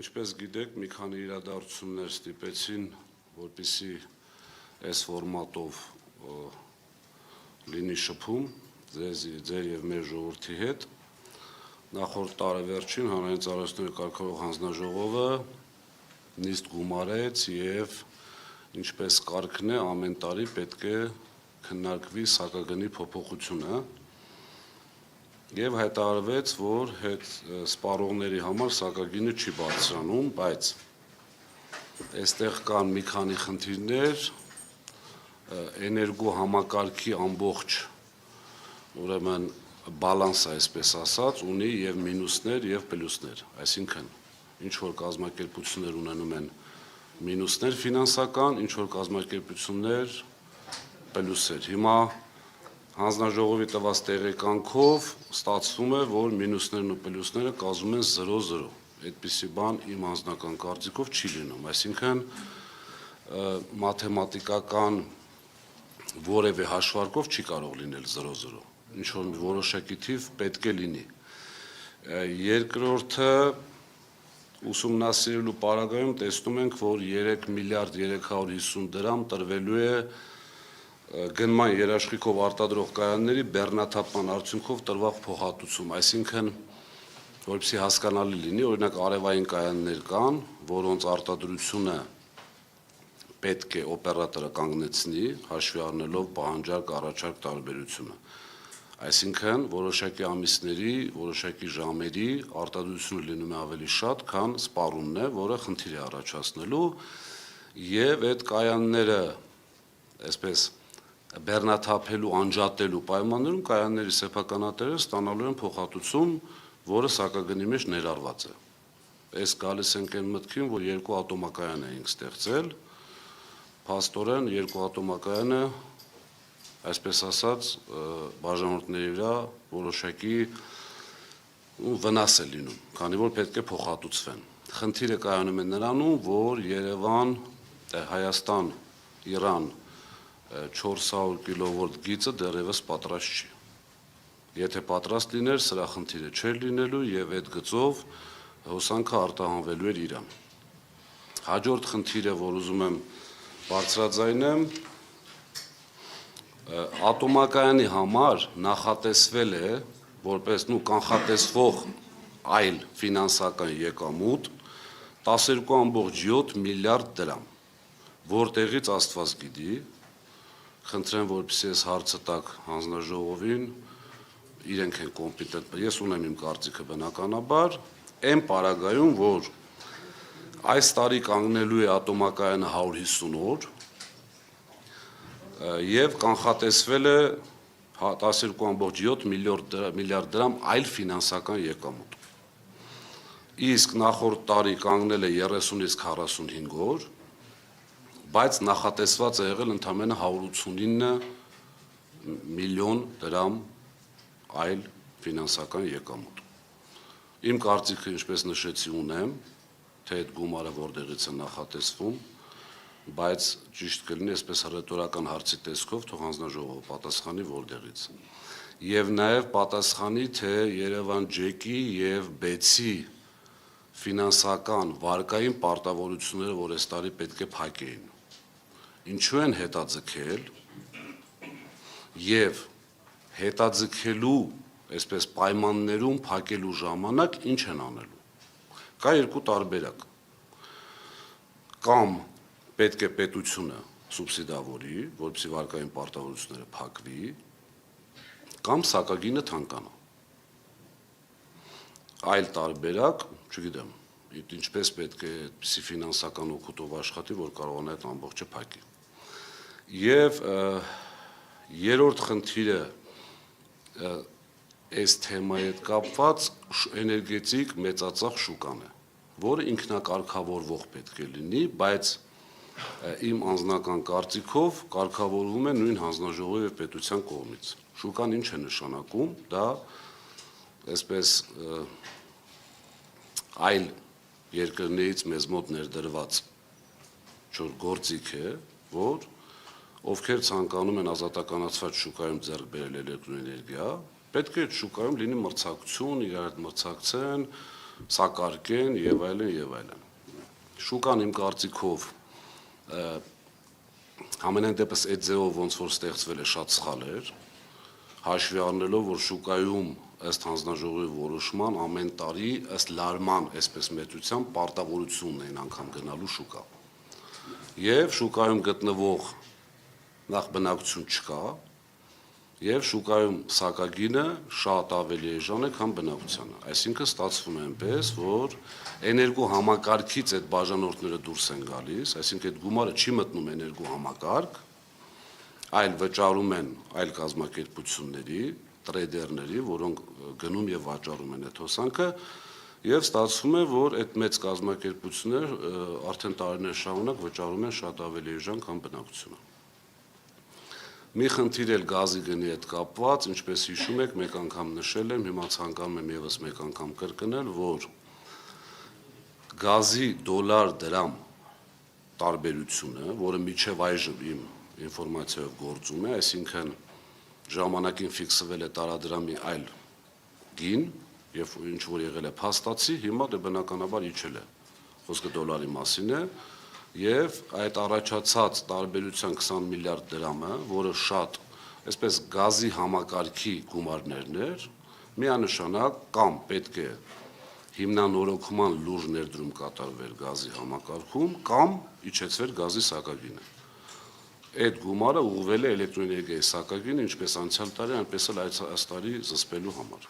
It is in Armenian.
Ինչպես գիտեք, մի քանի իրադարձություններ ստիպեցին, որպեսզի այս ֆորմատով լինի շփում ձեր եւ մեր ժողովրդի հետ։ Նախորդ տարեվերջին Հանրային ծառայությունների կարգավորող հանձնաժողովը նիստ գումարեց եւ ինչպես կարգն է ամեն տարի պետք է քննարկվի սակագնի փոփոխությունը եւ հայտարարվեց, որ հետ սպառողների համար սակագինը չի բարձրանում, բայց այստեղ կան մի քանի խնդիրներ, էներգո համակարգի ամբողջ ուրեմն բալանսը, այսպես ասած, ունի եւ մինուսներ եւ պլյուսներ, այսինքն ինչ որ կազմակերպություններ ունենում են մինուսներ ֆինանսական, ինչ որ կազմակերպություններ պլյուսեր։ Հիմա հանձնաժողովի տված տեղեկանքով ստացվում է, որ մինուսներն ու պլյուսները կազմում են 0-0։ Այդպիսի բան իմ անձնական կարծիքով չի լինում, այսինքն մաթեմատիկական որևէ հաշվարկով չի կարող լինել 0-0։ Ինչ որ որոշակի թիվ պետք է լինի։ Երկրորդը ուսումնասիրելու պարագայում տեսնում ենք, որ 3 միլիարդ 350 դրամ տրվելու է գնման երաշխիքով արտադրող կայանների բեռնաթափման արդյունքով տրվող փոխհատուցում, այսինքն որպեսզի հասկանալի լինի, օրինակ արևային կայաններ կան, որոնց արտադրությունը պետք է օպերատորը կանգնեցնի, հաշվի առնելով պահանջարկ առաջարկ տարբերությունը։ Այսինքն որոշակի ամիսների, որոշակի ժամերի արտադրությունը լինում է ավելի շատ, քան սպառումն է, որը խնդիր է առաջացնելու, եւ այդ կայանները, այսպես բեռնաթափելու, անջատելու պայմաններում կայանների սեփականատերերը ստանալու են փոխհատուցում, որը սակագնի մեջ ներառված է։ Այս գալիս ենք այն մտքին, որ երկու ատոմակայան էինք ստեղծել, փաստորեն երկու ատոմակայանը, այսպես ասած, բաժանորդների վրա որոշակի վնաս է լինում, քանի որ պետք է փոխհատուցվեն։ Խնդիրը կայանում է նրանում, որ Երևան, Հայաստան, Իրան 400 կիլովոլտ գիծը դեռևս պատրաստ չի։ Եթե պատրաստ լիներ, սրա խնդիրը չէր լինելու եւ այդ գծով հոսանքը արտահանվելու էր Իրան։ Հաջորդ խնդիրը, որ ուզում եմ բարձրաձայնեմ, ատոմակայանի համար նախատեսվել է որպես կանխատեսվող այլ ֆինանսական եկամուտ 12.7 միլիարդ դրամ, որտեղից Աստված գիտի, խնդրեմ, որպեսզի այս հարցը տակ հանձնաժողովին, իրենք են կոմպետենտ, ես ունեմ իմ կարծիքը բնականաբար, այն պարագայում, որ այս տարի կանգնելու է ատոմակայանը 150 օր եւ կանխատեսվել է 12.7 միլիարդ դրամ այլ ֆինանսական եկամուտ։ Իսկ նախորդ տարի կանգնել է 30-ից 45 օր, բայց նախատեսված է եղել ընդամենը 189 միլիոն դրամ այլ ֆինանսական եկամուտ։ Իմ կարծիքը, ինչպես նշեցի, ունեմ, թե այդ գումարը որտեղից է նախատեսվում, բայց ճիշտ կլինի այսպես հռետորական հարցի տեսքով թող հանձնաժողովը պատասխանի որտեղից։ Եվ նաև պատասխանի, թե Երևան ջեկի եւ բեցի ֆինանսական վարկային պարտավորությունները, որ այս տարի պետք է փակեին, ինչու են հետաձգել եւ հետաձգելու այսպես պայմաններում փակելու ժամանակ ինչ են անելու։ Կա երկու տարբերակ։ Կամ պետք է պետությունը սուբսիդավորի, որպեսզի վարկային պարտավորությունները փակվի, կամ սակագինը թանկանա։ Այլ տարբերակ, չգիտեմ, ինչպես պետք է այդպիսի ֆինանսական օգուտով աշխատի, որ կարողանա այդ ամբողջը փակի։ Եվ երրորդ խնդիրը այս թեմայի հետ կապված էներգետիկ մեծածախ շուկան է, որը ինքնակարգավորվող պետք է լինի, բայց իմ անձնական կարծիքով կարգավորվում է նույն հանձնաժողովի եւ պետության կողմից։ Շուկան ինչ է նշանակում, դա այսպես այլ երկրներից մեզ մոտ ներդրված գործիք է, որ ովքեր ցանկանում են ազատականացված շուկայում ձեռք բերել էլեկտրոէներգիա, պետք է այդ շուկայում լինի մրցակցություն, իրար հետ մրցակցեն, սակարկեն եւ այլն եւ այլն։ Շուկան իմ կարծիքով ամենայն դեպս այդ ձևով ոնց որ ստեղծվել է շատ սխալ էր, հաշվի առնելով որ շուկայում ըստ հանձնաժողովի որոշման ամեն տարի ըստ լարման այսպես մեծության պարտավորությունն են անգամ գնալու շուկա։ Եվ շուկայում գտնվող նախ բնակություն չկա, եւ շուկայում սակագինը շատ ավելի էժան է, քան բնակությանը։ Այսինքն ստացվում է այնպես, որ էներգո համակարգից այդ բաժանորդները դուրս են գալիս, այսինքն այդ գումարը չի մտնում էներգո համակարգ, այլ վճարում են այլ կազմակերպությունների, տրեյդերների, որոնք գնում եւ վաճառում են այդ հոսանքը, եւ ստացվում է, որ այդ մեծ կազմակերպությունները արդեն տարիներ շարունակ վճարում են շատ ավելի էժան, քան բնակությունը։ Մի խնդիր էլ գազի գնի հետ կապված, ինչպես հիշում եք, մեկ անգամ նշել եմ, հիմա ցանկանում եմ եւս մեկ անգամ կրկնել, որ գազի դոլար-դրամ տարբերությունը, որը միջև այժմ իմ ինֆորմացիայով գործում է, այսինքն ժամանակին ֆիքսվել է տարադրամի այլ գին, եւ ինչ որ եղել է փաստացի, հիմա դե բնականաբար իջել է։ Խոսքը դոլարի մասին է, եւ այդ առաջացած տարբերության 20 միլիարդ դրամը, որը շատ, այսպես գազի համակարգի գումարներն էր, միանշանակ կամ պետք է հիմնանորոգման լուրջ ներդրում կատարվեր գազի համակարգում, կամ իջեցվեր գազի սակագինը։ Այդ գումարը ուղղվել է էլեկտրոէներգիայի սակագինը, ինչպես անցյալ տարի, այնպես էլ այս տարի զսպելու համար։